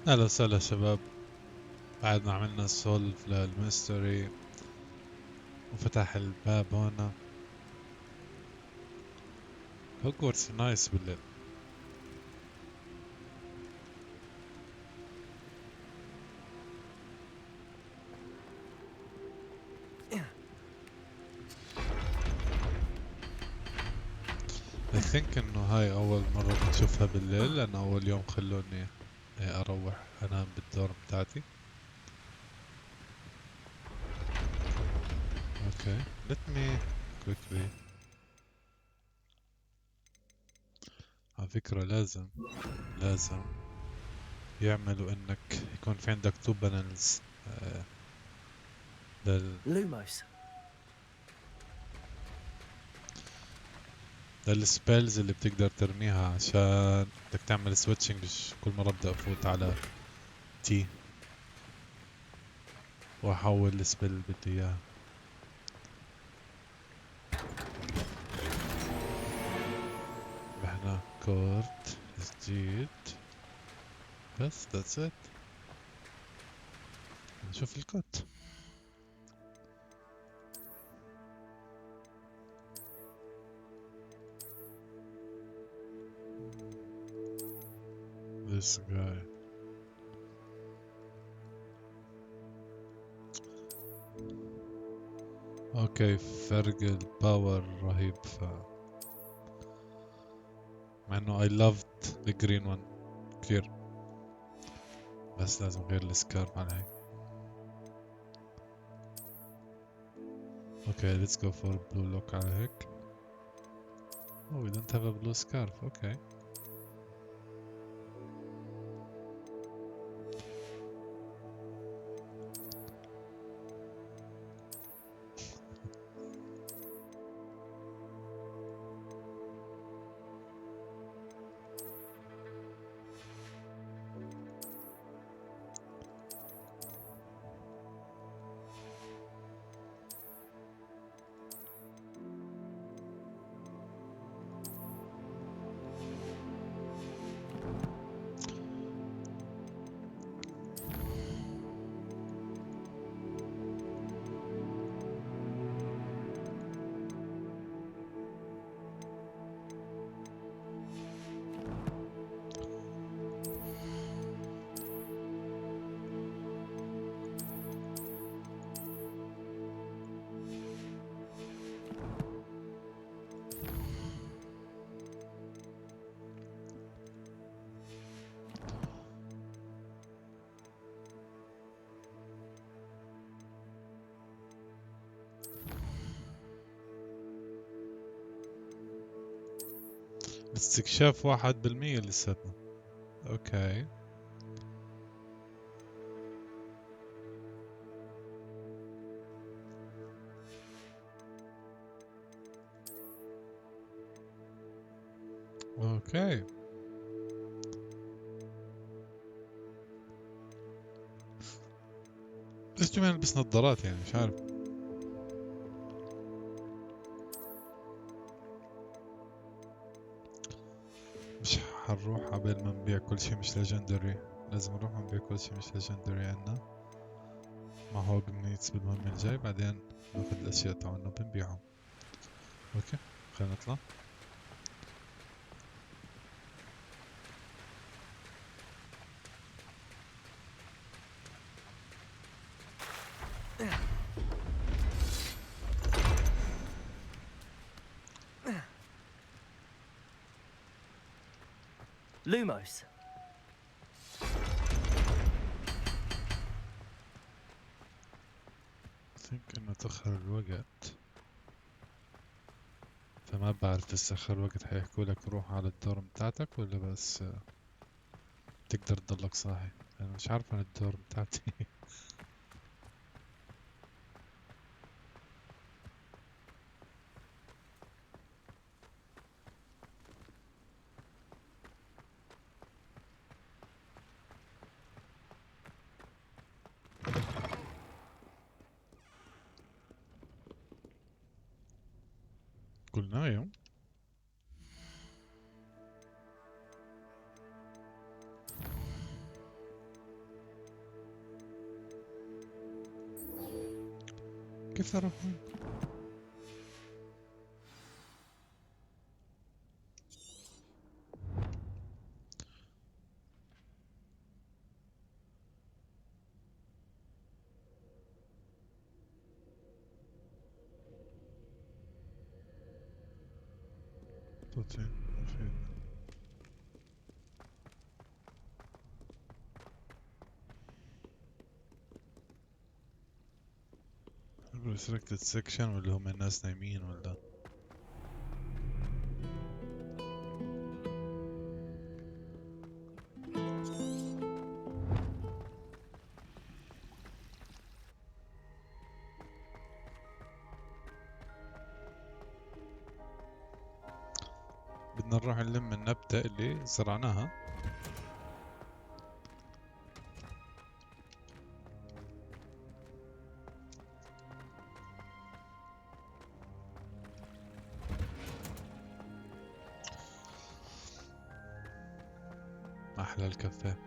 اهلا وسهلا شباب. بعد ما عملنا سولف للميستري وفتح الباب هنا. هوجورتس نايس بالليل. I think انه هاي اول مرة بنشوفها بالليل، لان اول يوم خلوني اروح انام بالدور بتاعتي. اوكي let me quickly. على فكرة لازم يعملوا انك يكون في عندك تو بانلز لل Lumos. للسبيلز اللي بتقدر ترميها، عشان بدك تعمل سويتشنج. كل مرة بدي افوت على تي واحول السبيل اللي بدي اياها. رحنا كورت جديد، بس that's it. نشوف الكوت. this guy. اوكي فرق الباور رهيب. مع انه I loved the green one كثير، بس لازم غير السكارف على هيك. اوكي let's go for blue look على هيك. Oh, we don't have a blue scarf. Okay. استكشاف 1% لساتنا. اوكي اوكي. ليش جميع نلبس نظارات يعني؟ مش عارف. مش حنروح قبل ما نبيع كل شي مش ليجندري. لازم نروح نبيع كل شي مش ليجندري عنا مع هوج ميتس بالمهم الجاي، بعدين ناخذ الاشياء تاعنا بنبيعهم. اوكي خلينا نطلع. Lumos. think انه تأخر الوقت، فما بعرف إذا آخر وقت حيحكوا لك روح على الدور بتاعتك ولا بس تقدر تضلك صاحي. أنا مش عارف عن الدور بتاعتي. قول نايم. كيف اروح هون؟ توتي مفيد. restricted section ولا هم الناس نايمين ولا؟ بدنا نروح نلم النبتة اللي زرعناها. أحلى الكافيه.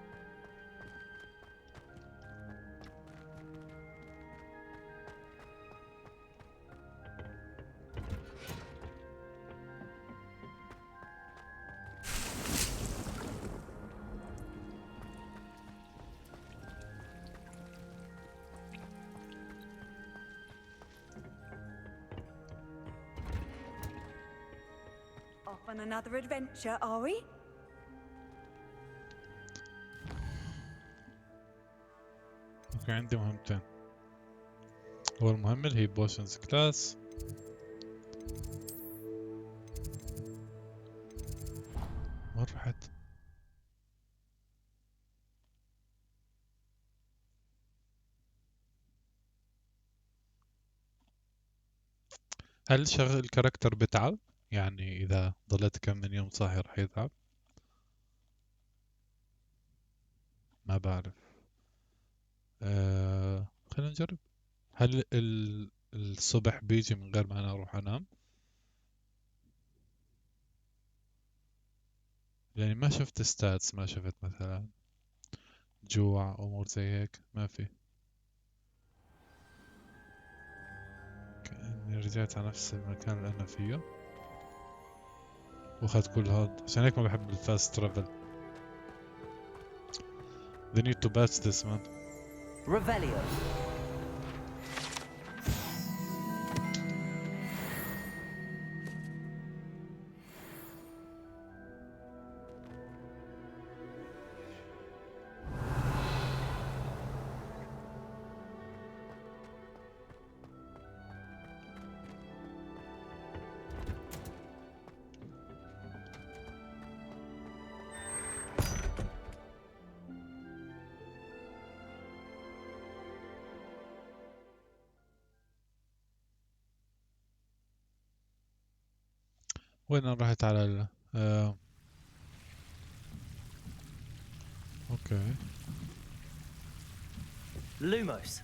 Off on another adventure, are we? اوكي عندي مهمتين. أول مهمة اللي هي بوشنز كلاس. وين رحت؟ هل شغل الكاركتر بتعب؟ يعني إذا ضليت كم من يوم صاحي رح يتعب؟ ما بعرف. خلينا نجرب. هل الصبح بيجي من غير ما أنا أروح أنام؟ يعني ما شفت ستاتس، ما شفت مثلا جوع أمور زي هيك، ما في. كأني رجعت على نفس المكان اللي أنا فيه وأخذت كل هاد، عشان هيك ما بحب الفاست ترافل. They need to batch this man. Revelio. وين أنا رحت على ال اوكي. Lumos.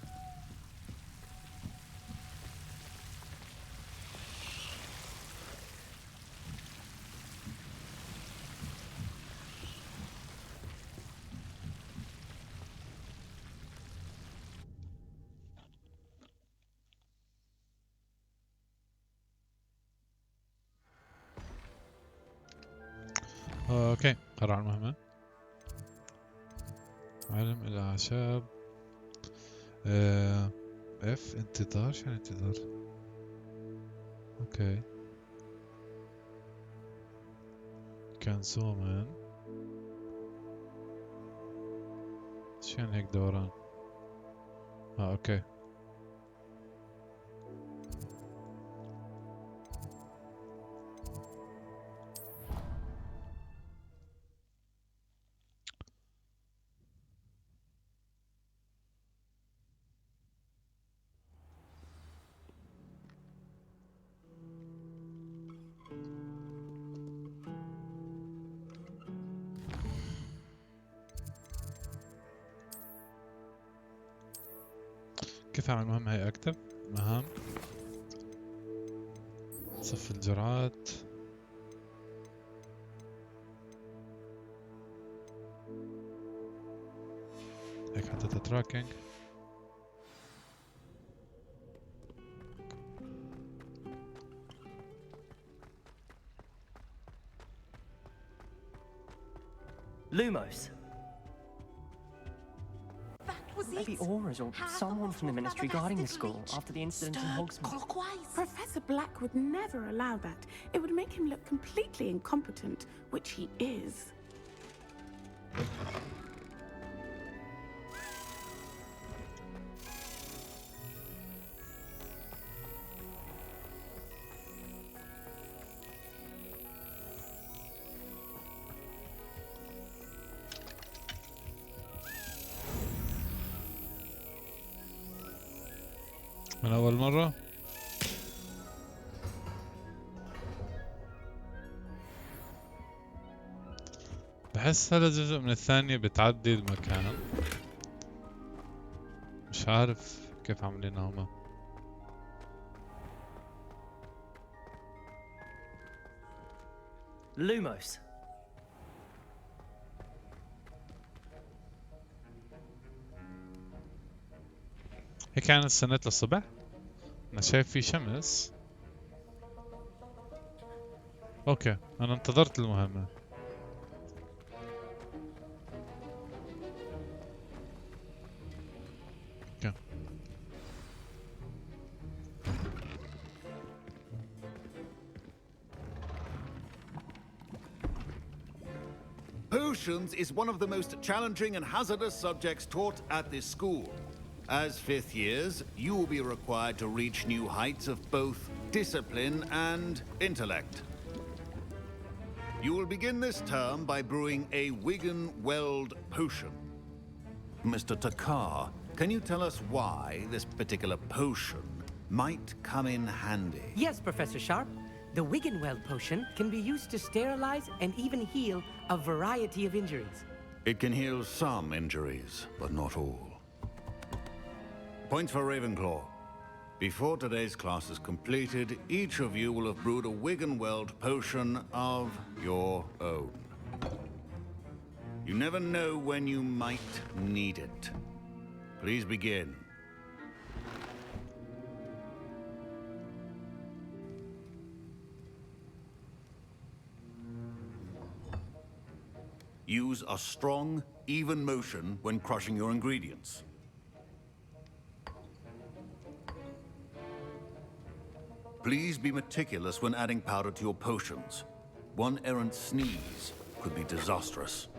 اوكي قرأ المهمة. عالم الأعشاب. اف انتظار. شو يعني انتظار؟ اوكي. كان زومان. شو يعني هيك دوران؟ اوكي. كيف أعمل المهمة هي أكتب؟ مهام. صف الجرعات. هيك حطيتها تراكنج. Lumos. That was Maybe it. Aura's or Have someone from the ministry guarding the school reach. after the incident in Stir Hogsmeade. clockwise. Professor Black would never allow that. It would make him look completely incompetent, which he is. من أول مرة. بحس هذا جزء من الثانية بتعدي المكان، مش عارف كيف عاملينها هما. Lumos. هي كانت سنة الصبح. أنا شايف في شمس. أوكي أنا انتظرت المهمة. أوكي. Potions is one of the most challenging and hazardous subjects taught at this school. As fifth years, you will be required to reach new heights of both discipline and intellect. You will begin this term by brewing a Wigan-Weld potion. Mr. Takar, can you tell us why this particular potion might come in handy? Yes, Professor Sharp. The Wigan-Weld potion can be used to sterilize and even heal a variety of injuries. It can heal some injuries, but not all. Points for Ravenclaw. Before today's class is completed, each of you will have brewed a Wigan-Weld potion of your own. You never know when you might need it. Please begin. Use a strong, even motion when crushing your ingredients. Please be meticulous when adding powder to your potions. One errant sneeze could be disastrous.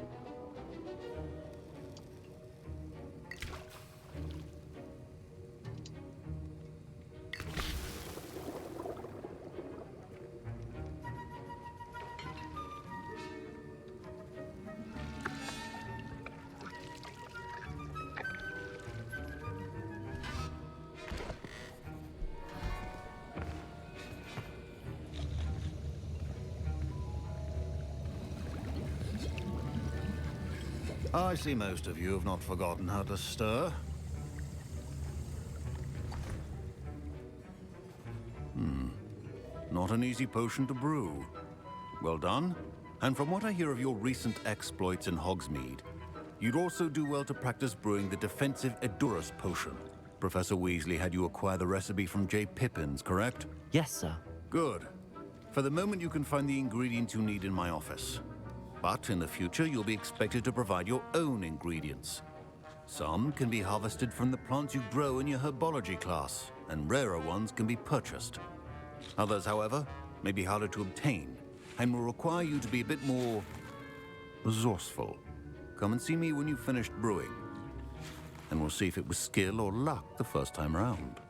I see most of you have not forgotten how to stir. Not an easy potion to brew. Well done. And from what I hear of your recent exploits in Hogsmeade, you'd also do well to practice brewing the defensive Edurus potion. Professor Weasley had you acquire the recipe from J. Pippins, correct? Yes, sir. Good. For the moment, you can find the ingredients you need in my office. But in the future, you'll be expected to provide your own ingredients. Some can be harvested from the plants you grow in your herbology class, and rarer ones can be purchased. Others, however, may be harder to obtain, and will require you to be a bit more resourceful. Come and see me when you've finished brewing, and we'll see if it was skill or luck the first time around.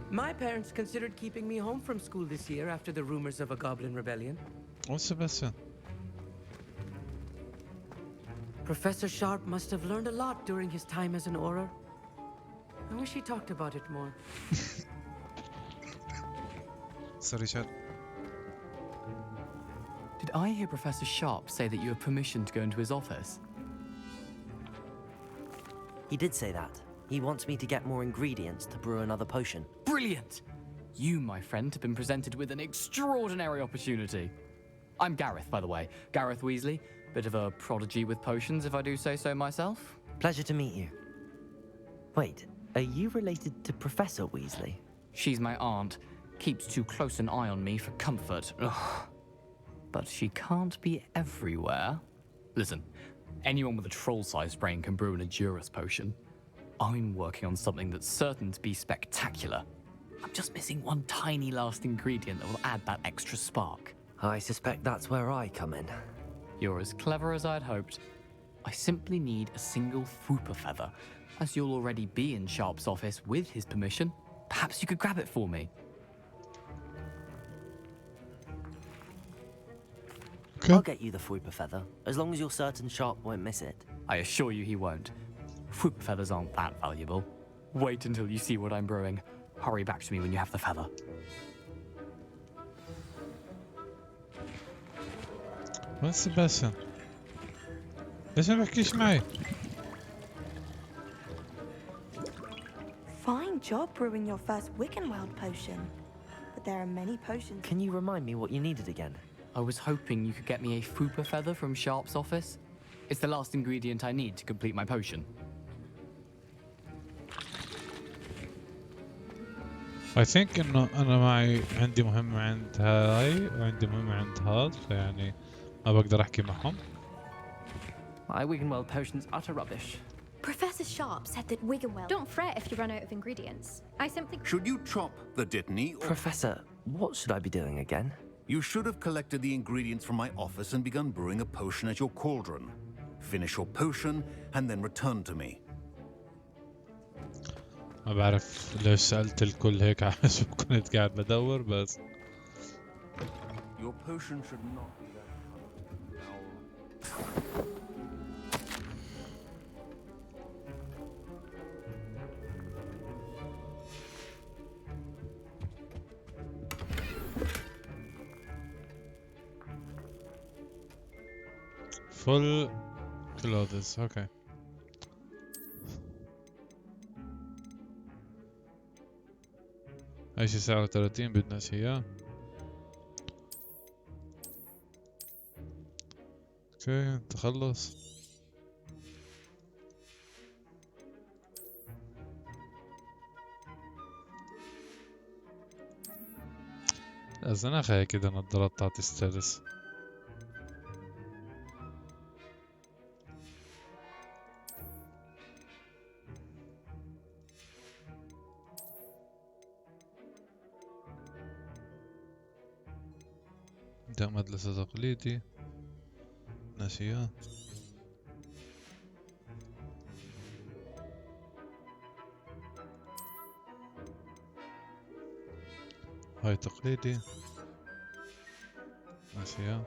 My parents considered keeping me home from school this year after the rumors of a goblin rebellion. Oh Sebastian. Professor Sharp must have learned a lot during his time as an Auror. I wish he talked about it more. Sorry Chad. Did I hear Professor Sharp say that you have permission to go into his office? He did say that. He wants me to get more ingredients to brew another potion. Brilliant! You, my friend, have been presented with an extraordinary opportunity. I'm Gareth, by the way. Gareth Weasley. Bit of a prodigy with potions, if I do say so myself. Pleasure to meet you. Wait, are you related to Professor Weasley? She's my aunt. keeps too close an eye on me for comfort. Ugh. But she can't be everywhere. Listen, anyone with a troll-sized brain can brew an Adurus potion. I'm working on something that's certain to be spectacular. I'm just missing one tiny last ingredient that will add that extra spark. I suspect that's where I come in. You're as clever as I'd hoped. I simply need a single Fwooper feather. As you'll already be in Sharp's office with his permission, perhaps you could grab it for me. Okay. I'll get you the Fwooper feather, as long as you're certain Sharp won't miss it. I assure you he won't. Fwooper feathers aren't that valuable. Wait until you see what I'm brewing. Hurry back to me when you have the feather. وين سيباستيان؟ ليش ما بحكيش معي؟ Fine job brewing your first Wiggenweld potion. But there are many potions. Can you remind me what you needed again? I was hoping you could get me a Fwooper feather from Sharp's office. It's the last ingredient I need to complete my potion. I think انه انا معي عندي مهمة عند هاي وعندي مهمة عند هاد فيعني ما بقدر احكي معهم. My Wiggenweld potion's utter rubbish. Professor Sharp said that Wiggenweld... Don't fret if you run out of ingredients. I simply... Should you chop the Dittany or... Professor, what should I be doing again? You should have collected the ingredients from my office and begun brewing a potion at your cauldron. Finish your potion and then return to me. ما بعرف ليش سألت الكل هيك عشان كنت قاعد بدور بس. Your potion should not be that color. Full clothes, okay. هاي شي سعره 30 بدنا شي اياه. اوكي تخلص. الزناخة هي كده نظارات تعطي ستريس. ده مدرسة تقليدي ناسية. هاي تقليدي ناسية.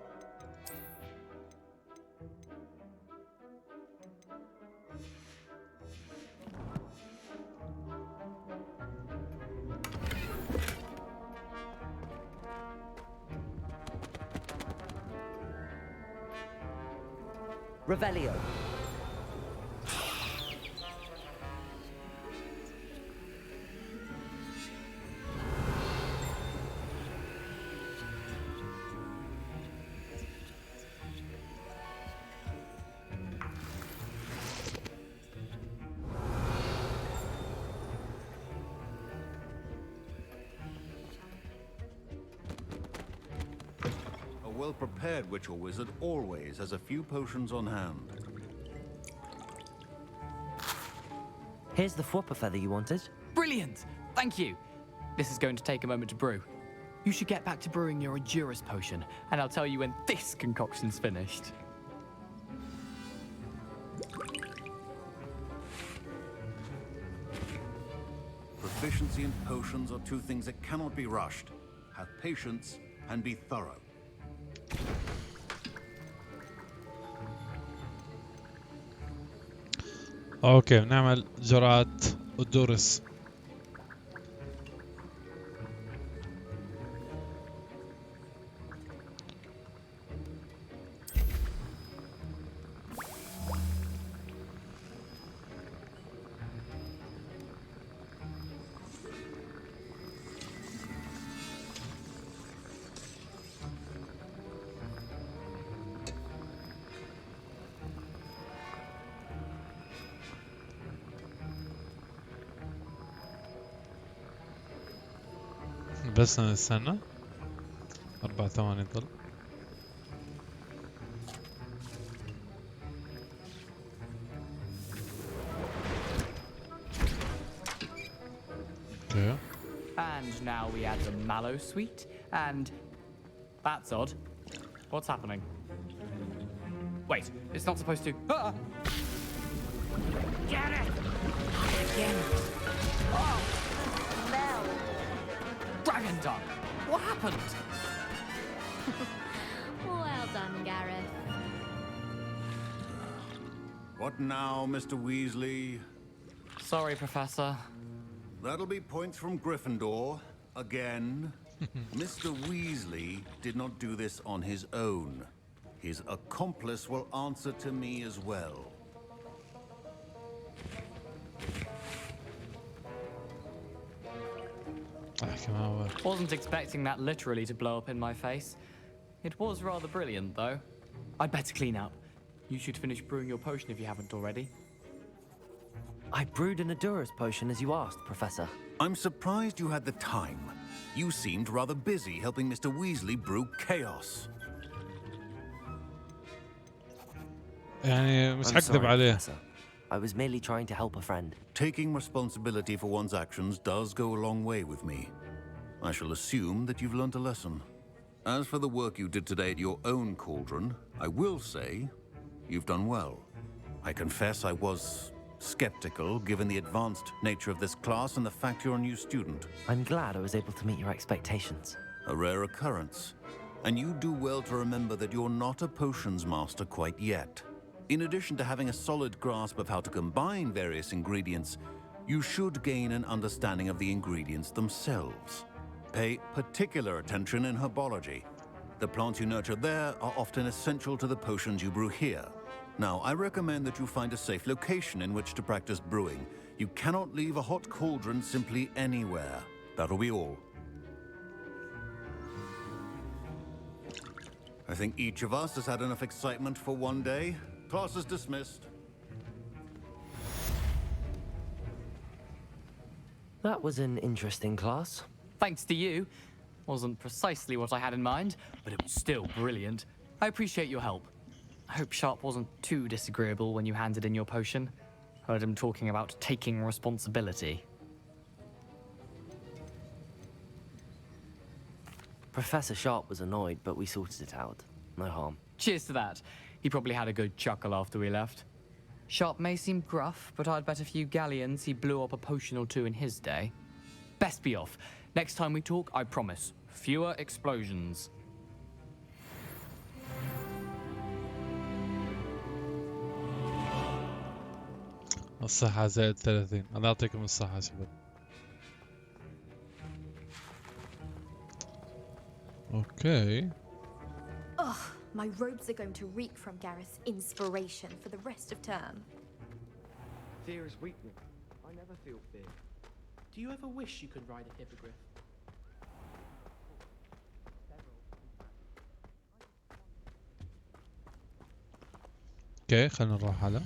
Revelio. A well-prepared witch or wizard always has a few potions on hand. Here's the Fwooper feather you wanted. Brilliant! Thank you! This is going to take a moment to brew. You should get back to brewing your Adurus potion, and I'll tell you when this concoction's finished. Proficiency in potions are two things that cannot be rushed. Have patience and be thorough. اوكي بنعمل جرعة الدورس. بس نستنى 4 ثواني ضل. اوكي. And now we add the mallow sweet, and that's odd. What's happening? Wait, it's not supposed to. Ah! Get it! Again. Oh! Dragon Duck! What happened? Well done, Gareth. What now, Mr. Weasley? Sorry, Professor. That'll be points from Gryffindor. Again. Mr. Weasley did not do this on his own. His accomplice will answer to me as well. Wasn't expecting that literally to blow up in my face. It was rather brilliant, though. I'd better clean up. You should finish brewing your potion if you haven't already. I brewed an Adurus potion as you asked, Professor. I'm surprised you had the time. You seemed rather busy helping Mr. Weasley brew chaos. يعني مش I'm حكذب sorry, عليه. Professor. I was merely trying to help a friend. Taking responsibility for one's actions does go a long way with me. I shall assume that you've learnt a lesson. As for the work you did today at your own cauldron, I will say you've done well. I confess I was skeptical given the advanced nature of this class and the fact you're a new student. I'm glad I was able to meet your expectations. A rare occurrence. And you do well to remember that you're not a potions master quite yet. In addition to having a solid grasp of how to combine various ingredients, you should gain an understanding of the ingredients themselves. Pay particular attention in herbology. The plants you nurture there are often essential to the potions you brew here. Now, I recommend that you find a safe location in which to practice brewing. You cannot leave a hot cauldron simply anywhere. That'll be all. I think each of us has had enough excitement for one day. Class is dismissed. That was an interesting class. Thanks to you. Wasn't precisely what I had in mind, but it was still brilliant. I appreciate your help. I hope Sharp wasn't too disagreeable when you handed in your potion. Heard him talking about taking responsibility. Professor Sharp was annoyed, but we sorted it out. No harm. Cheers to that. He probably had a good chuckle after we left. Sharp may seem gruff, but I'd bet a few galleons he blew up a potion or two in his day. Best be off. Next time we talk, I promise, fewer explosions. الصحة زائد 30. الله يعطيكم الصحة شباب. اوكي. Ugh, my robes are going to reek from Gareth's inspiration for the rest of term. Fear is weakness. I never feel fear. Do you ever wish you could ride a hippogriff? اوكي خلينا نروح على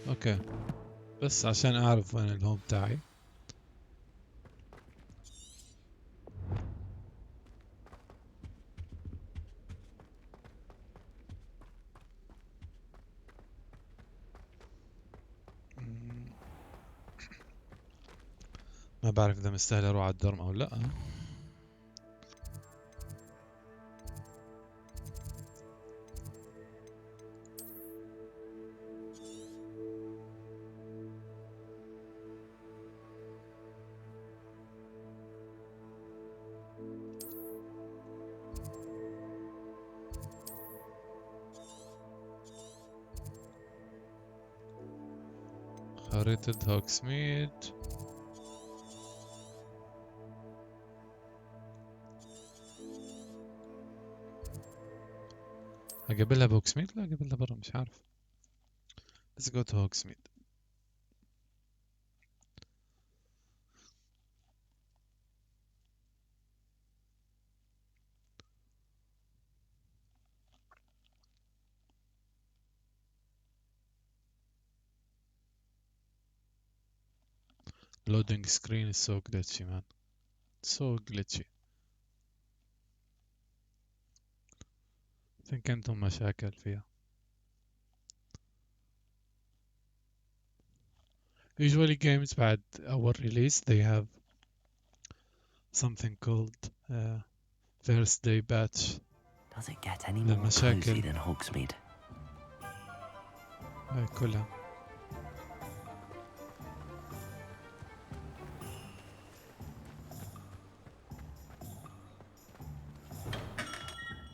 اوكي بس عشان اعرف وين الهوم تاعي. ما بعرف اذا مستاهل اروح على الدرم او لا. خريطة هوكسميد. اقابلها بهوكسميد؟ لا اقابلها برا مش عارف. Let's go to هوكسميد. loading screen is so glitchy man, so glitchy. think عندهم مشاكل فيها. Usually games بعد our release they have something called first day patch. Does it get any more cozy than Hogsmeade? هاي كلها.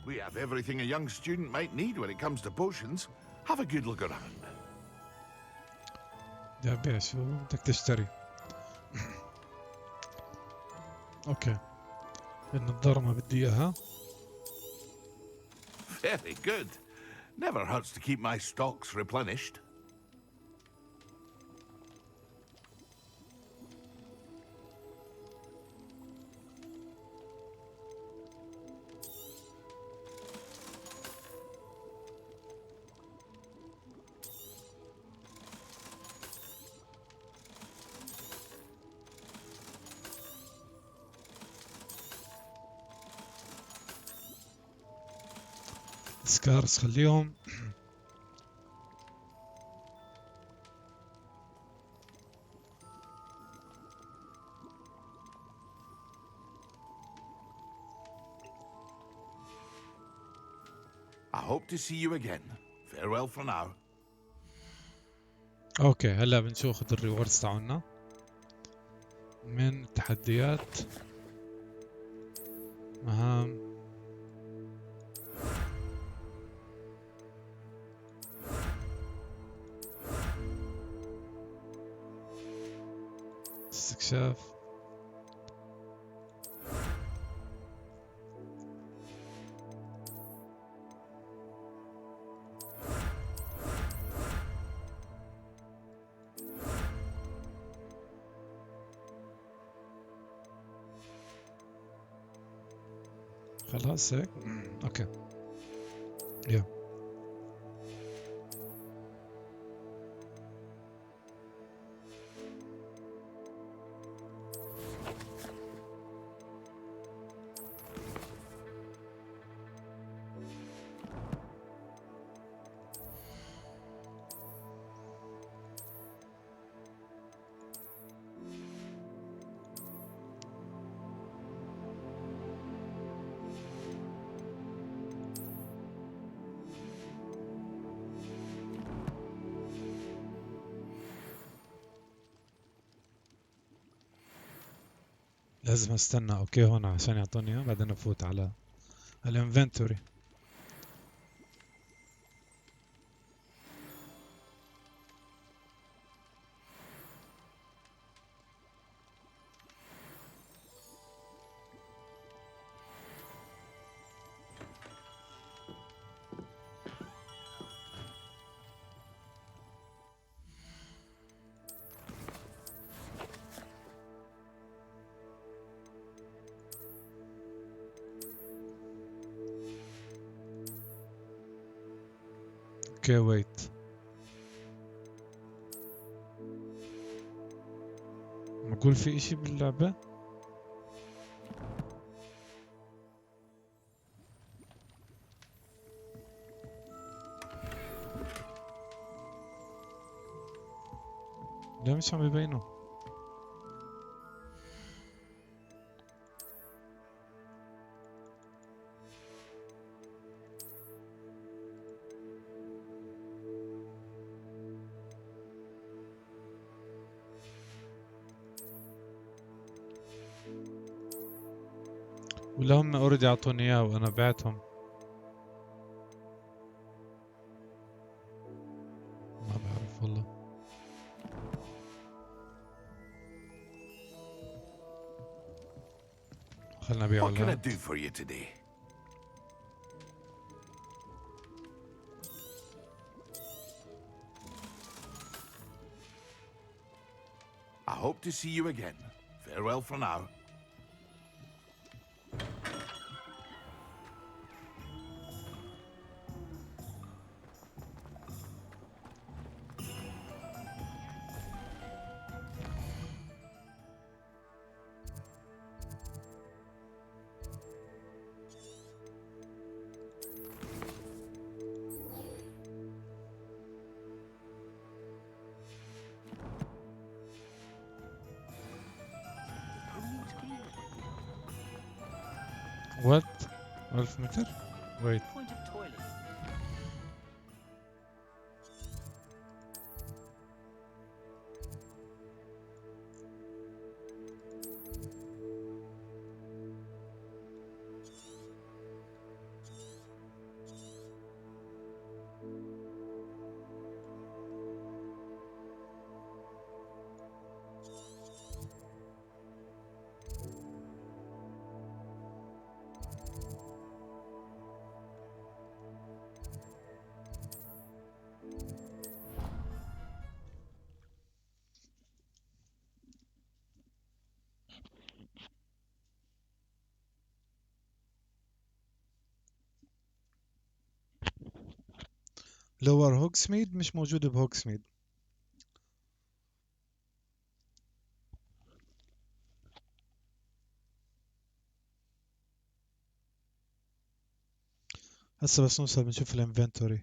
We have everything a young student might need when it comes to potions. Have a good look around. يا بيع شو بدك تشتري؟ اوكي النظارة ما بدي اياها. Very good. Never hurts to keep my stocks replenished. سكارز خليهم. I hope to see you again. Farewell for now. اوكي هلا بنشوف الريوردز تاعنا من تحديات مهام استكشاف خلاص هيك اوكي يا لازم استنى اوكي هون عشان يعطوني اياه بعدين افوت على الانفنتوري. اوكي ويت معقول في اشي باللعبة؟ لا مش عم يبينوا. ولا هم اوريدي اعطوني اياه وانا بعتهم؟ ما بعرف والله. خلنا نبيعه What can I الآن. do for you today? I hope to see you again. Farewell for now. What? 1000 متر؟ Wait. Point of toilet. لور هوكسميد مش موجود بهوكسميد. هسه بس نوصل بنشوف الانفنتوري.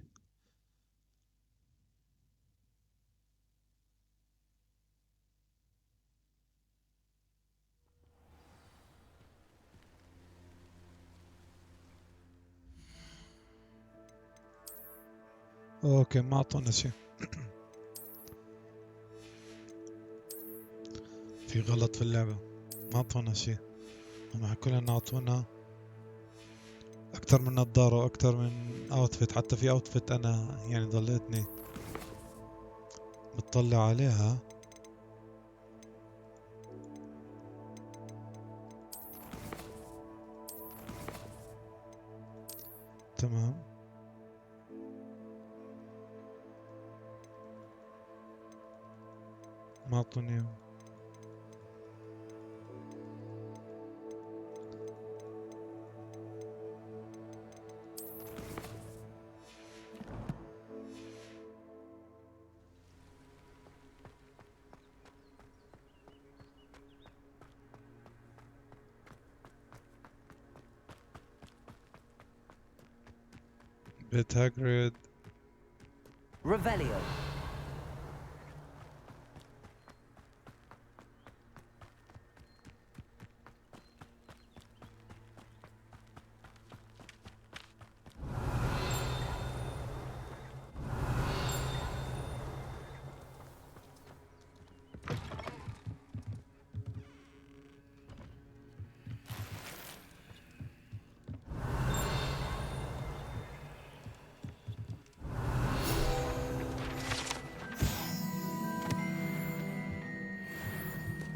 اوكي ما اعطونا شيء. في غلط في اللعبة، ما اعطونا شيء. هم حكوا لنا اعطونا اكتر من نظارة واكتر من اوتفيت. حتى في اوتفيت انا يعني ضليتني بتطلع عليها. تمام. ما اعطوني اياه. بيت هاجريد. Revelio.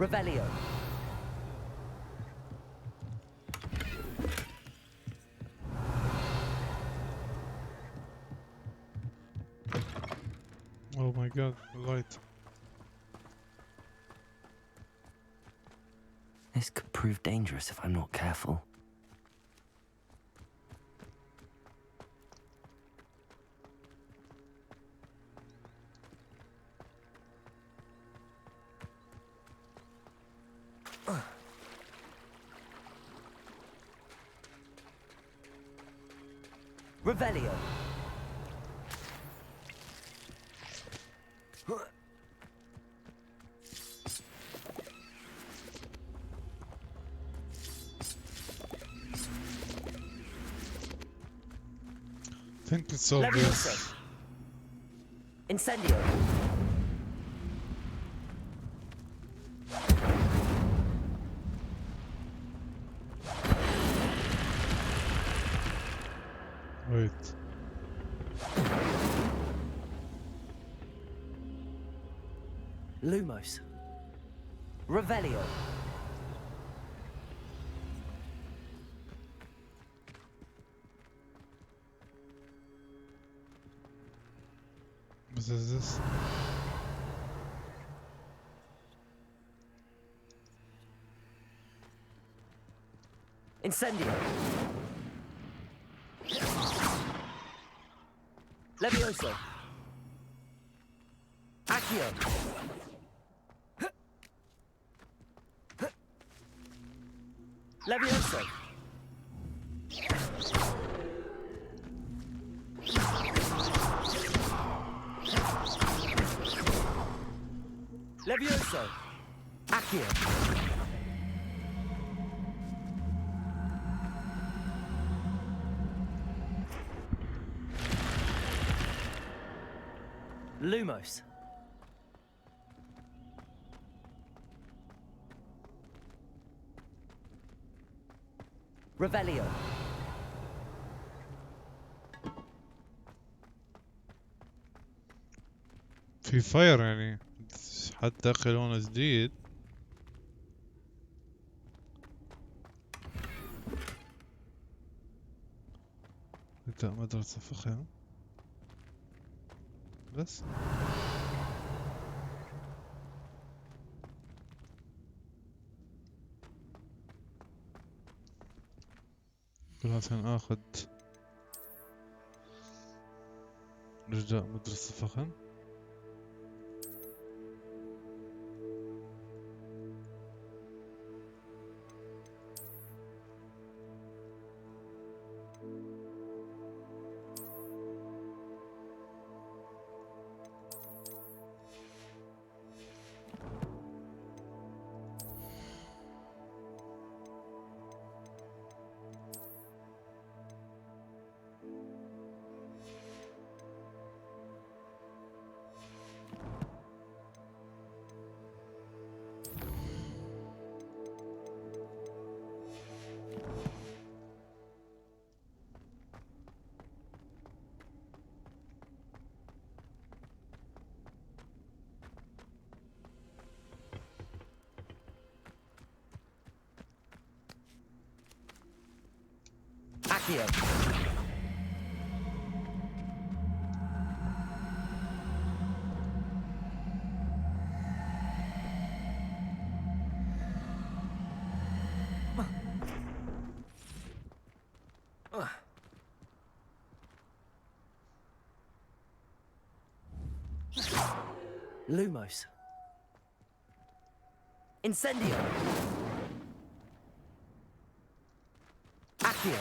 Revelio. Oh my god, the light. This could prove dangerous if I'm not careful. Revelio. I think it's obvious. Incendio. Wait. Lumos. Revelio. What is this? Incendio. Levioso. Accio. Levioso. Levioso. Accio. Lumos. Revelio. في فاير يعني حد داخل هون جديد. ابدأ مدرسة فخم بس. كلها عشان اخذ رجاء مدرسة فخم. Accio. Lumos. Incendio. Accio.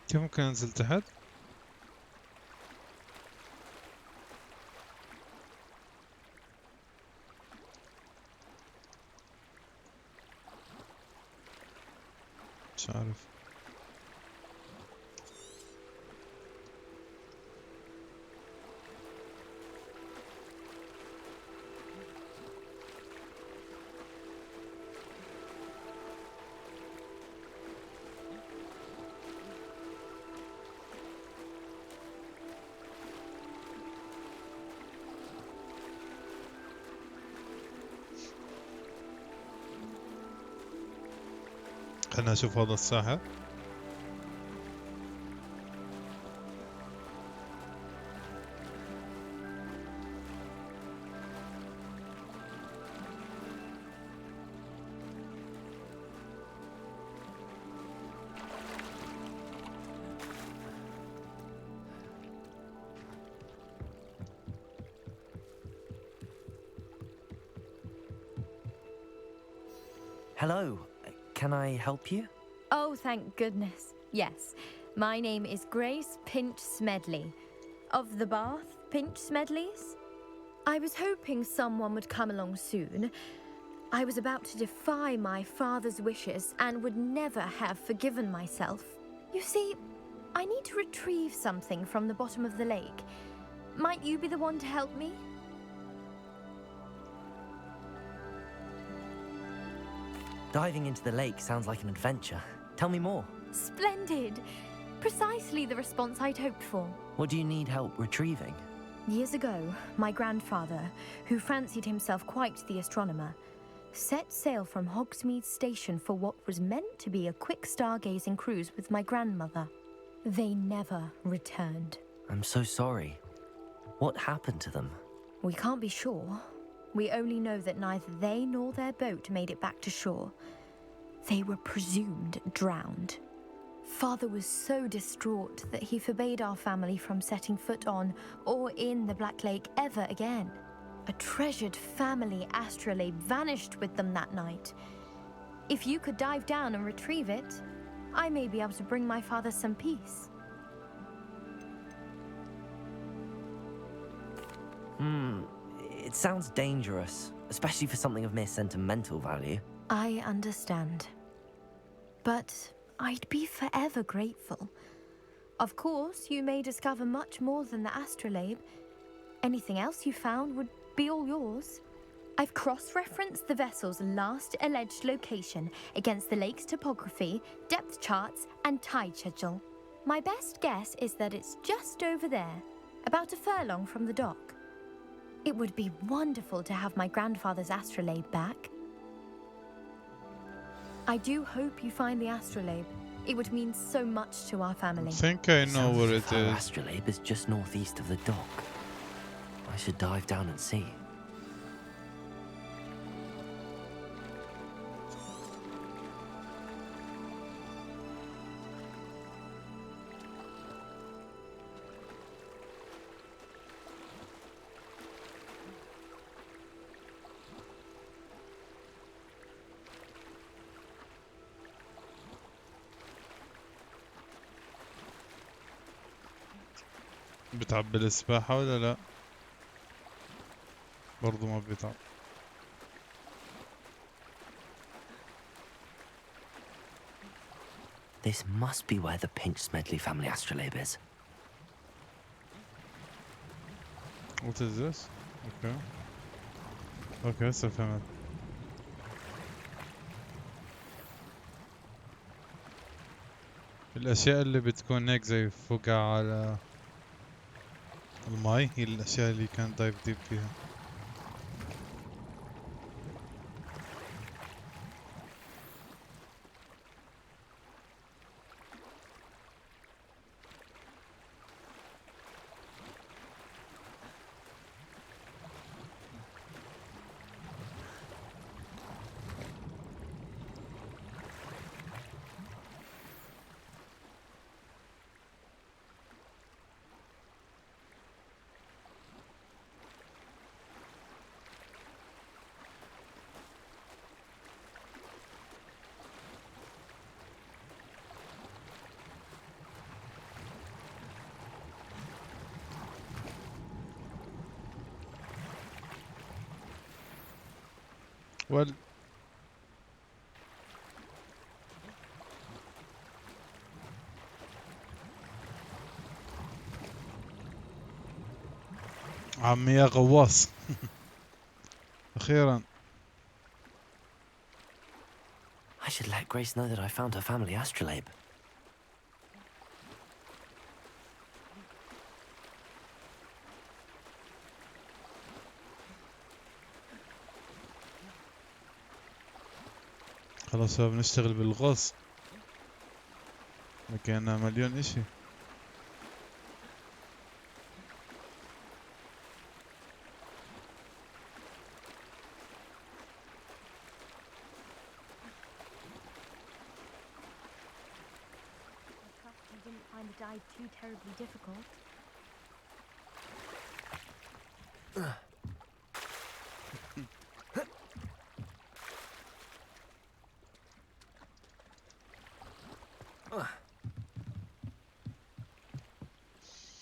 كيف ممكن انزل تحت؟ مش عارف. خلنا نشوف هذا الساحر. Hello. Can I help you? Oh, thank goodness. Yes. My name is Grace Pinch Smedley. Of the Bath Pinch Smedleys? I was hoping someone would come along soon. I was about to defy my father's wishes and would never have forgiven myself. You see, I need to retrieve something from the bottom of the lake. Might you be the one to help me? Diving into the lake sounds like an adventure. Tell me more. Splendid! Precisely the response I'd hoped for. What do you need help retrieving? Years ago, my grandfather, who fancied himself quite the astronomer, set sail from Hogsmeade Station for what was meant to be a quick stargazing cruise with my grandmother. They never returned. I'm so sorry. What happened to them? We can't be sure. We only know that neither they nor their boat made it back to shore. They were presumed drowned. Father was so distraught that he forbade our family from setting foot on or in the Black Lake ever again. A treasured family astrolabe vanished with them that night. If you could dive down and retrieve it, I may be able to bring my father some peace. It sounds dangerous, especially for something of mere sentimental value. I understand. But I'd be forever grateful. Of course, you may discover much more than the astrolabe. Anything else you found would be all yours. I've cross-referenced the vessel's last alleged location against the lake's topography, depth charts, and tide schedule. My best guess is that it's just over there, about a furlong from the dock. It would be wonderful to have my grandfather's astrolabe back. I do hope you find the astrolabe. It would mean so much to our family. I think I know where it Our is. astrolabe is just northeast of the dock. I should dive down and see. بتعبي السباحة ولا لا؟ برضو ما بيتعب. This must be where the Pinch Smedley family astrolabe is. What is this? Okay. Okay, هسه فهمت. الأشياء اللي بتكون هيك زي فقاعة على الماي هي الأشياء اللي كان دايف ديب فيها. Well, عمي يا غواص. أخيرا. I should let Grace know that I found her family astrolabe. خلاص بقى بنشتغل بالغوص. مكاننا مليون اشي. You didn't find the dive too terribly difficult.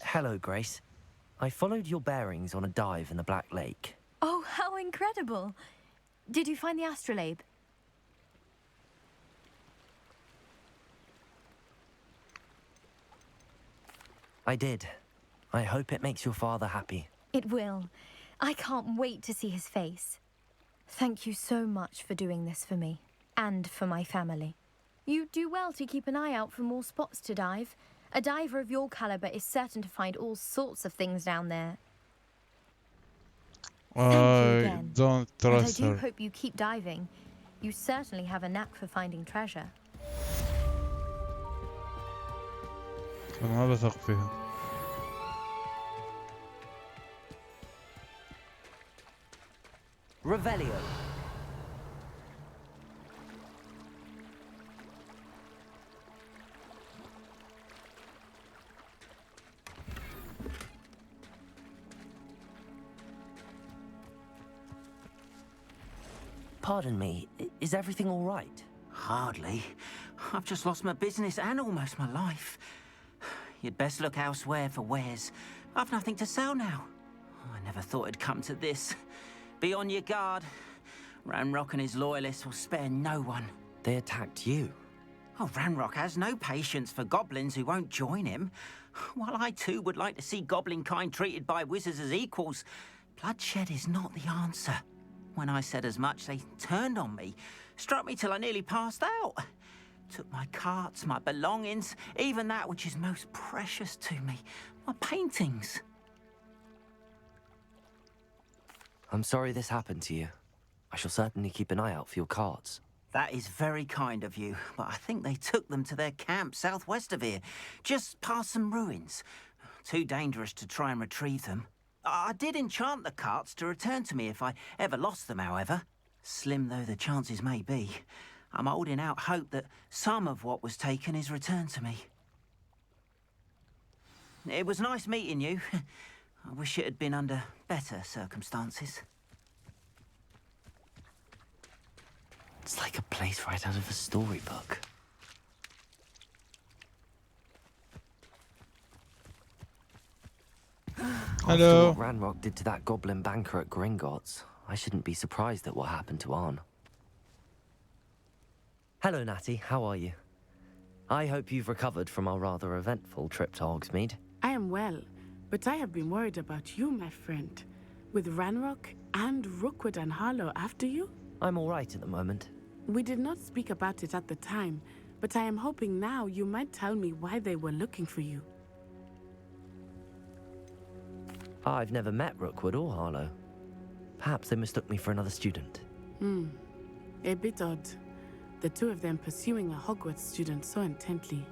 Hello, Grace. I followed your bearings on a dive in the Black Lake. Oh, how incredible! Did you find the astrolabe? I did. I hope it makes your father happy. It will. I can't wait to see his face. Thank you so much for doing this for me, and for my family. You do well to keep an eye out for more spots to dive. A diver of your caliber is certain to find all sorts of things down there. Thank you again. Don't trust And I her. do hope you keep diving. You certainly have a knack for finding treasure. أنا ما بثق فيها. Revelio. Pardon me, is everything all right? Hardly. I've just lost my business and almost my life. You'd best look elsewhere for wares. I've nothing to sell now. I never thought it'd come to this. Be on your guard. Ranrock and his loyalists will spare no one. They attacked you? Oh, Ranrock has no patience for goblins who won't join him. While I too would like to see goblin kind treated by wizards as equals, bloodshed is not the answer. When I said as much, they turned on me, struck me till I nearly passed out. Took my carts, my belongings, even that which is most precious to me, my paintings. I'm sorry this happened to you. I shall certainly keep an eye out for your carts. That is very kind of you, but I think they took them to their camp southwest of here, just past some ruins. Too dangerous to try and retrieve them. I did enchant the carts to return to me if I ever lost them, however. Slim though the chances may be, I'm holding out hope that some of what was taken is returned to me. It was nice meeting you. I wish it had been under better circumstances. It's like a place right out of a storybook. Hello. After what Ranrock did to that goblin banker at Gringotts, I shouldn't be surprised at what happened to Arn. Hello, Natty. How are you? I hope you've recovered from our rather eventful trip to Hogsmeade. I am well, but I have been worried about you, my friend. With Ranrock and Rookwood and Harlow after you? I'm all right at the moment. We did not speak about it at the time, but I am hoping now you might tell me why they were looking for you. I've never met Rookwood or Harlow. Perhaps they mistook me for another student. A bit odd. The two of them pursuing a Hogwarts student so intently.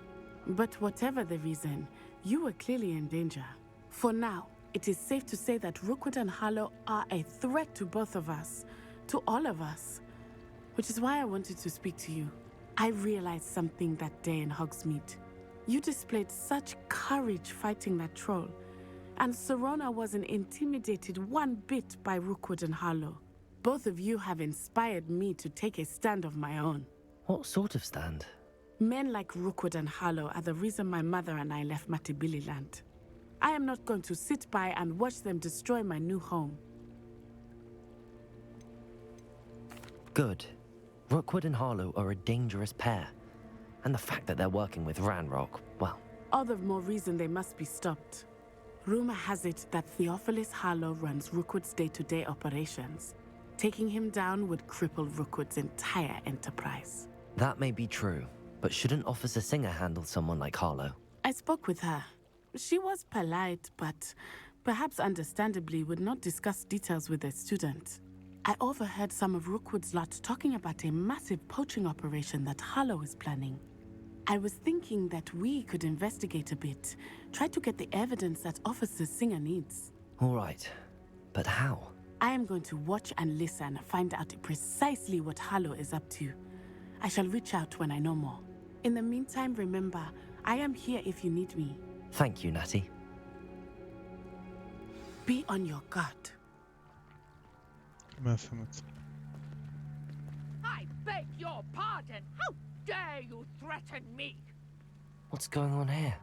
But whatever the reason, you were clearly in danger. For now, it is safe to say that Rookwood and Harlow are a threat to both of us. To all of us. Which is why I wanted to speak to you. I realized something that day in Hogsmeade. You displayed such courage fighting that troll. And Serona wasn't intimidated one bit by Rookwood and Harlow. Both of you have inspired me to take a stand of my own. What sort of stand? Men like Rookwood and Harlow are the reason my mother and I left Matabeleland. I am not going to sit by and watch them destroy my new home. Good. Rookwood and Harlow are a dangerous pair. And the fact that they're working with Ranrock, well... All the more reason they must be stopped. Rumor has it that Theophilus Harlow runs Rookwood's day-to-day operations. Taking him down would cripple Rookwood's entire enterprise. That may be true, but shouldn't Officer Singer handle someone like Harlow? I spoke with her. She was polite, but perhaps understandably would not discuss details with a student. I overheard some of Rookwood's lot talking about a massive poaching operation that Harlow is planning. I was thinking that we could investigate a bit, try to get the evidence that Officer Singer needs. All right, but how? I am going to watch and listen, find out precisely what Harlow is up to. I shall reach out when I know more. In the meantime, remember, I am here if you need me. Thank you, Natty. Be on your guard. ما فهمت. I beg your pardon. How dare you threaten me? What's going on here?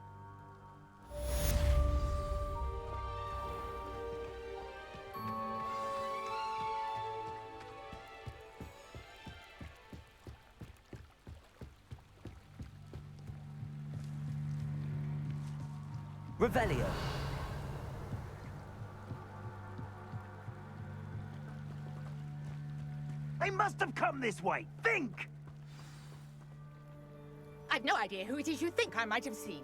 Revelio. They must have come this way. Think! I've no idea who it is you think I might have seen.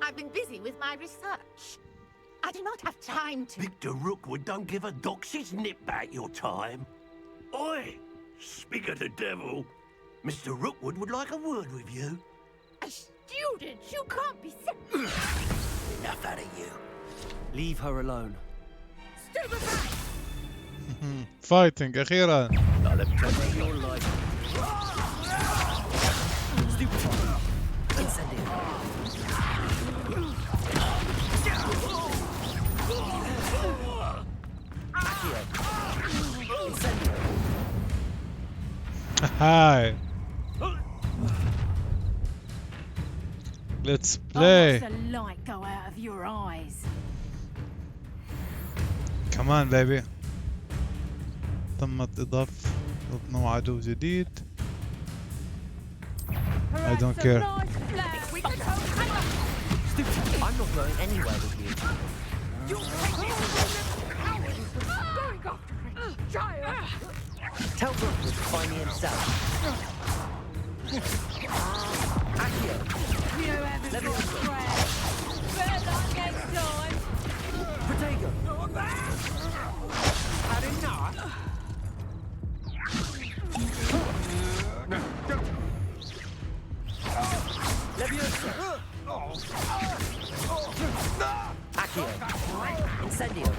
I've been busy with my research. I do not have time to... Victor Rookwood don't give a doxy's nip back your time. Oi! Speak of the devil. Mr. Rookwood would like a word with you. A student? You can't be sick. Enough out of you. Leave her alone. Stupefy! فايتنج اخيرا. Your life. Stupefy. Incendio. Accio. Incendio. هاي. Let's play. The light go out of your eyes. كمان بيبي. تمت إضافة نوع عدو جديد. I don't care. I'm not going anywhere with you. Going after it, child. Tell Rookwood to find me himself. Accio. You have a good friend. Better luck next time. Protego. Had enough? Leviosa. Accio. Incendio.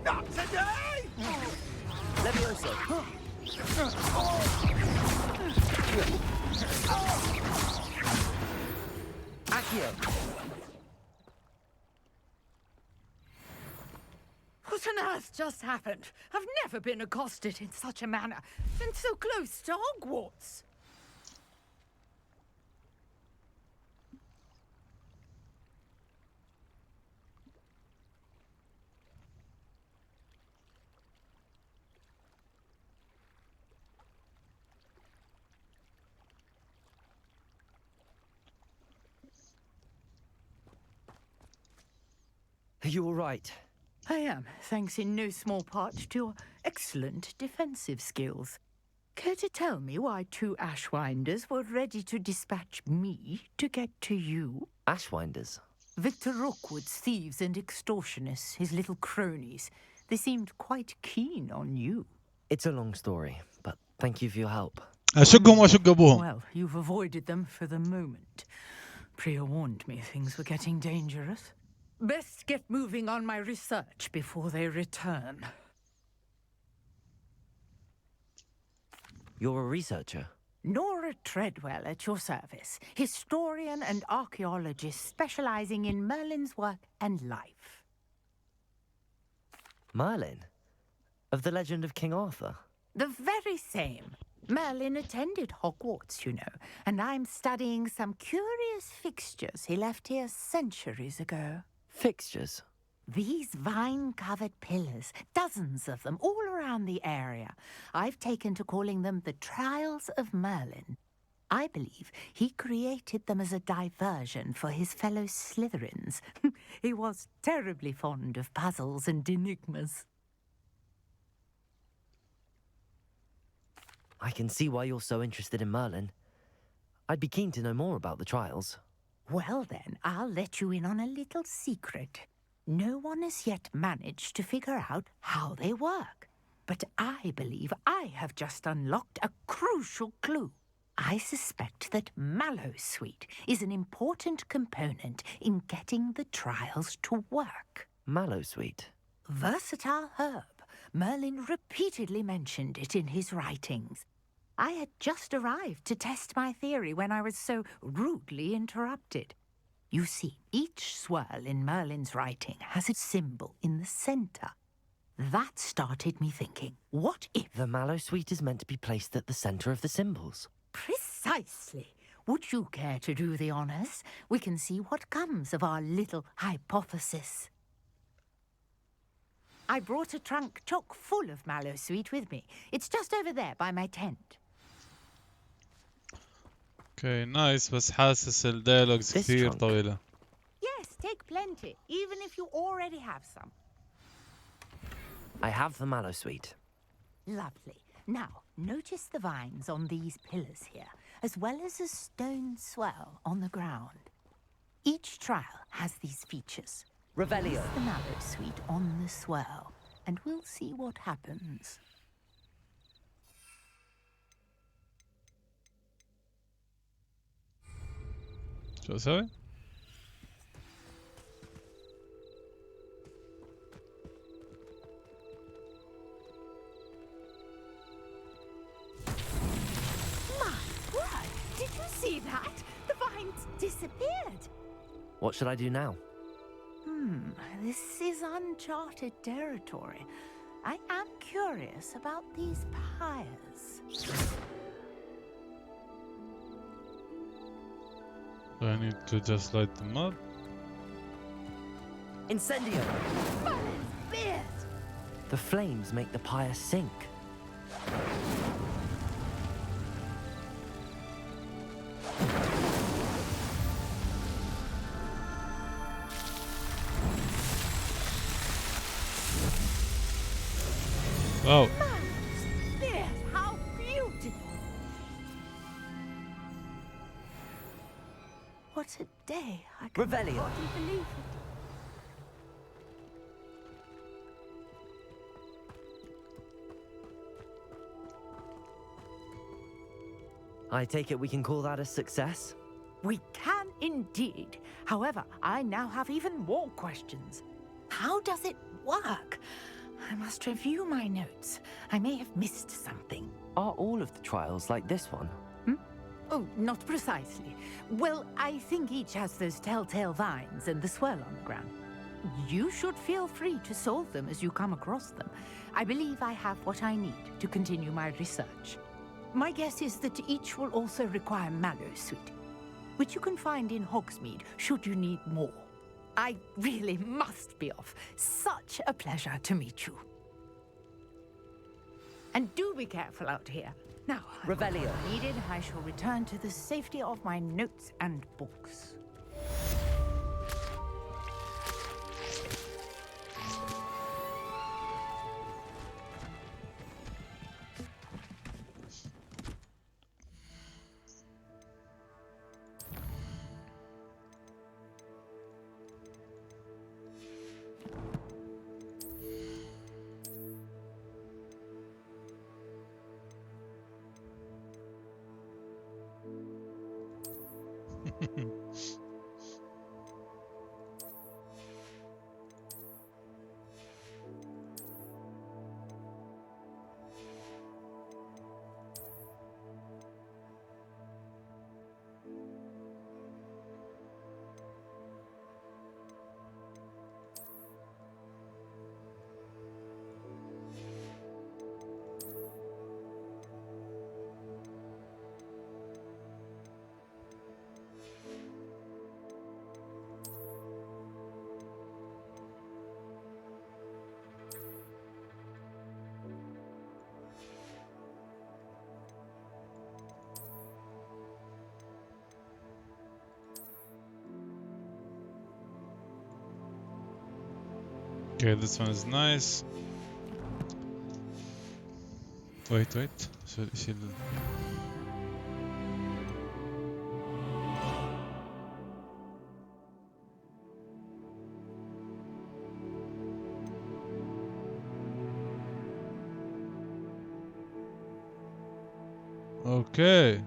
Not today! Leviosa. Accio. What on earth just happened? I've never been accosted in such a manner, and so close to Hogwarts. Are you all right? I am, thanks in no small part to your excellent defensive skills. Care to tell me why two Ashwinders were ready to dispatch me to get to you? Ashwinders? Victor Rookwood's thieves and extortionists, his little cronies. They seemed quite keen on you. It's a long story, but thank you for your help. أشقهم وأشق أبوهم. Well, you've avoided them for the moment. Priya warned me things were getting dangerous. Best get moving on my research before they return. You're a researcher? Nora Treadwell at your service, historian and archaeologist specializing in Merlin's work and life. Merlin? Of the legend of King Arthur? The very same. Merlin attended Hogwarts, you know, and I'm studying some curious fixtures he left here centuries ago. Fixtures? These vine-covered pillars, dozens of them, all around the area. I've taken to calling them the Trials of Merlin. I believe he created them as a diversion for his fellow Slytherins. He was terribly fond of puzzles and enigmas. I can see why you're so interested in Merlin. I'd be keen to know more about the trials. Well then, I'll let you in on a little secret. No one has yet managed to figure out how they work. But I believe I have just unlocked a crucial clue. I suspect that Mallowsweet is an important component in getting the trials to work. Mallowsweet? Versatile herb. Merlin repeatedly mentioned it in his writings. I had just arrived to test my theory when I was so rudely interrupted. You see, each swirl in Merlin's writing has a symbol in the center. That started me thinking, what if... The Mallowsweet is meant to be placed at the center of the symbols. Precisely. Would you care to do the honors? We can see what comes of our little hypothesis. I brought a trunk chock full of Mallowsweet with me. It's just over there by my tent. اوكي نايس بس حاسس الديالوجز كثير طويلة. Yes, plenty, even if you already have some. I have the mallow sweet. Lovely. Now, notice the vines on these pillars here, as well as a stone swell on the ground. Each trial has these features. Revelio. Place the mallow sweet on the swell, and we'll see what happens. شو اسوي؟ Did you see that? The vines disappeared. What should I do now? This is uncharted territory. I am curious about these pyres. Do I need to just light them up? Incendio! The flames make the pyre sink. Wow. How beautiful! What a day! I can Revelio. hardly believe it. I take it we can call that a success? We can indeed. However, I now have even more questions. How does it work? I must review my notes. I may have missed something. Are all of the trials like this one? Oh, not precisely. Well, I think each has those telltale vines and the swirl on the ground. You should feel free to solve them as you come across them. I believe I have what I need to continue my research. My guess is that each will also require mallow sweet, which you can find in Hogsmeade should you need more. I really must be off. Such a pleasure to meet you. And do be careful out here. Now, Revelio. Needed, I shall return to the safety of my notes and books. Okay, this one is nice. Wait. شو Okay.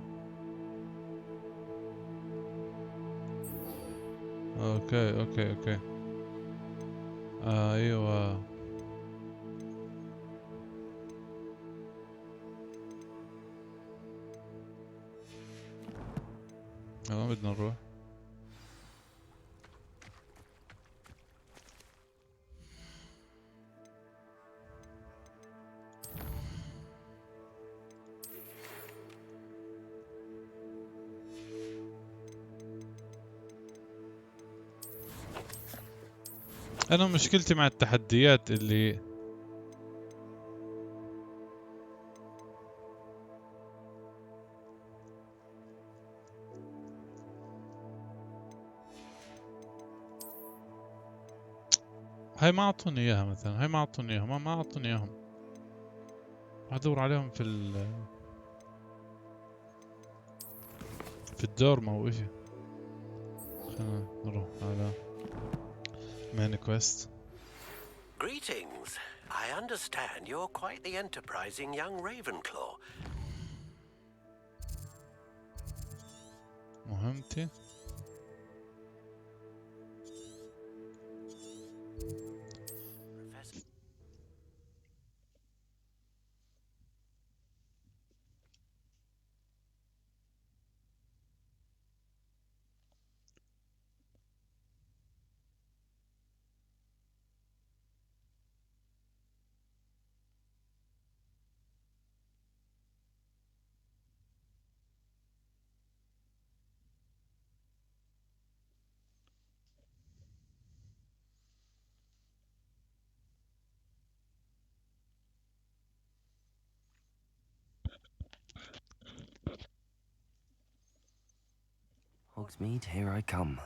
ايوه وين بدنا نروح؟ أنا مشكلتي مع التحديات اللي هاي ما اعطوني اياها مثلا، هاي ما اعطوني اياهم، ما اعطوني اياهم. ادور عليهم في الدور او اشي. خلينا نروح على مين كويست. Greetings. I understand you're quite the enterprising young Ravenclaw. مهمتي Hogsmeade, here I come.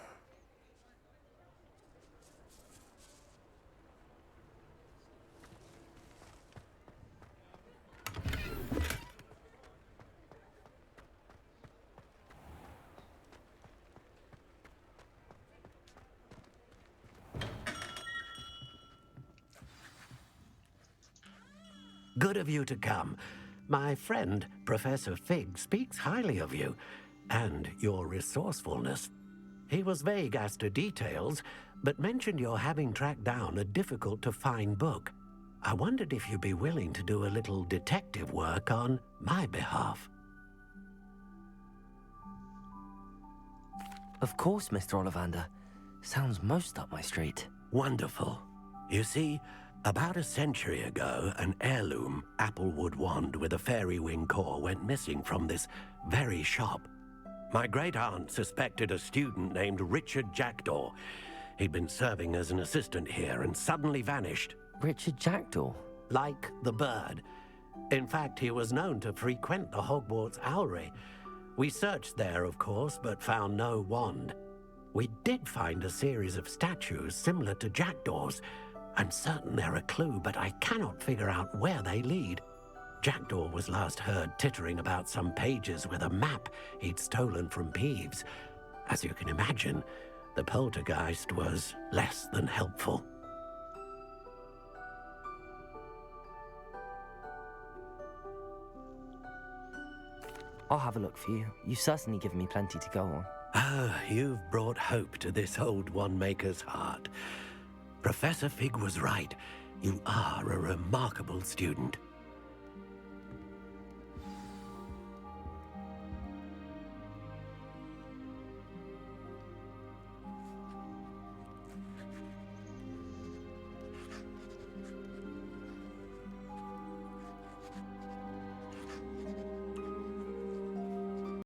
Good of you to come. My friend, Professor Fig, speaks highly of you and your resourcefulness. He was vague as to details, but mentioned your having tracked down a difficult-to-find book. I wondered if you'd be willing to do a little detective work on my behalf. Of course, Mr. Ollivander. Sounds most up my street. Wonderful. You see, about a century ago, an heirloom applewood wand with a fairy wing core went missing from this very shop. My great-aunt suspected a student named Richard Jackdaw. He'd been serving as an assistant here and suddenly vanished. Richard Jackdaw? Like the bird. In fact, he was known to frequent the Hogwarts Owlery. We searched there, of course, but found no wand. We did find a series of statues similar to Jackdaw's. I'm certain they're a clue, but I cannot figure out where they lead. Jackdaw was last heard tittering about some pages with a map he'd stolen from Peeves. As you can imagine, the poltergeist was less than helpful. I'll have a look for you. You've certainly given me plenty to go on. Ah, you've brought hope to this old one-maker's heart. Professor Fig was right. You are a remarkable student.